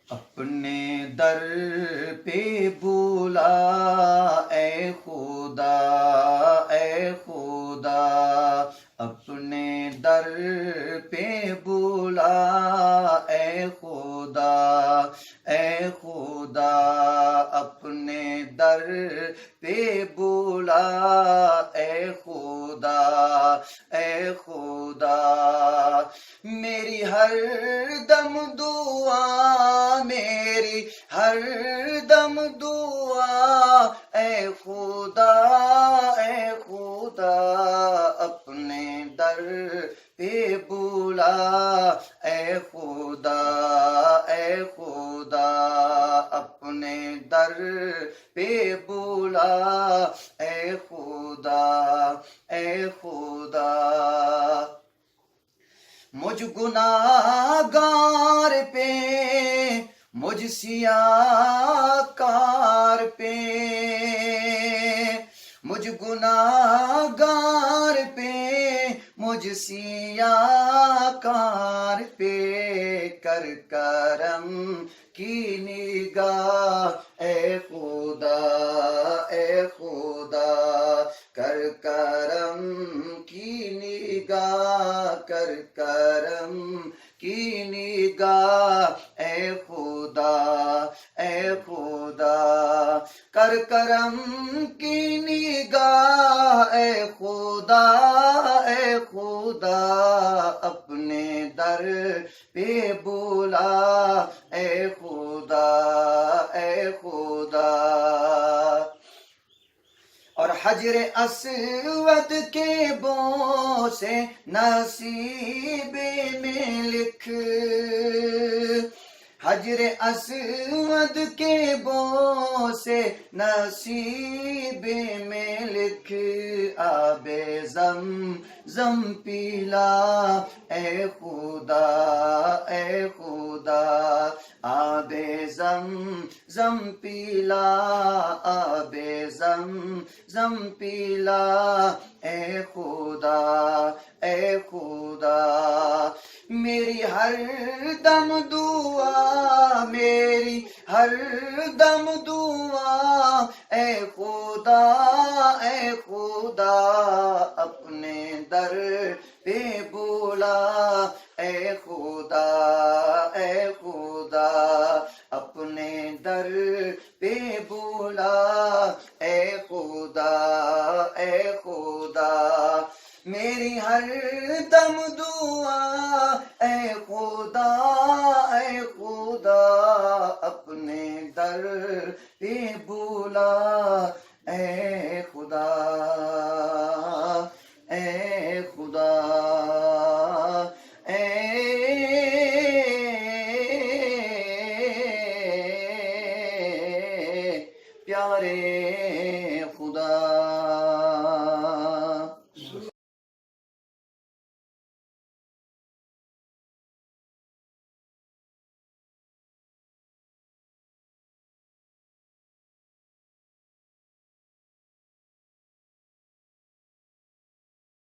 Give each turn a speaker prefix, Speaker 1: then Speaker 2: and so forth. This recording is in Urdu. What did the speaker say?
Speaker 1: اپنے در پہ بولا اے خدا، اے خدا، اپنے در پہ بولا اے خدا، اے خدا، اپنے در پہ بولا اے خدا، اے خدا، میری ہر دم دعا، میری ہر دم دعا اے خدا، اے خدا، اپنے در پہ بولا اے خدا، اے خدا، اپنے در پہ بولا اے خدا، اے خدا، مجھ گناہگار پہ، مجھ سیاہ کار پہ، مجھ گناہگار پہ، مجھ سیاہ کار پہ کر کرم کی نگاہ اے خدا، اے خدا، کر کرم کی نگاہ، کر کرم کی نگاہ اے خدا، اے خدا، کر کرم کی نگاہ اے خدا، اے خدا، اپنے در پہ بولا اے خدا، اے خدا، اور حجر اسود کے بوسے نصیب میں لکھ، حجر اسود کے بوسے نصیب میں لکھ، آب زم پیلا اے خدا، اے خدا، آب زم پیلا، آب زم پیلا اے خدا، اے خدا، میری ہر دم دعا، میری ہر دم دعا اے خدا، اے خدا، اپنے در پہ بولا اے خدا، اے خدا، اپنے در پہ بولا اے خدا، اے خدا، میری ہر دم دعا اے خدا، اے خدا، اپنے در پہ بولا اے خدا، اے خدا، اے پیارے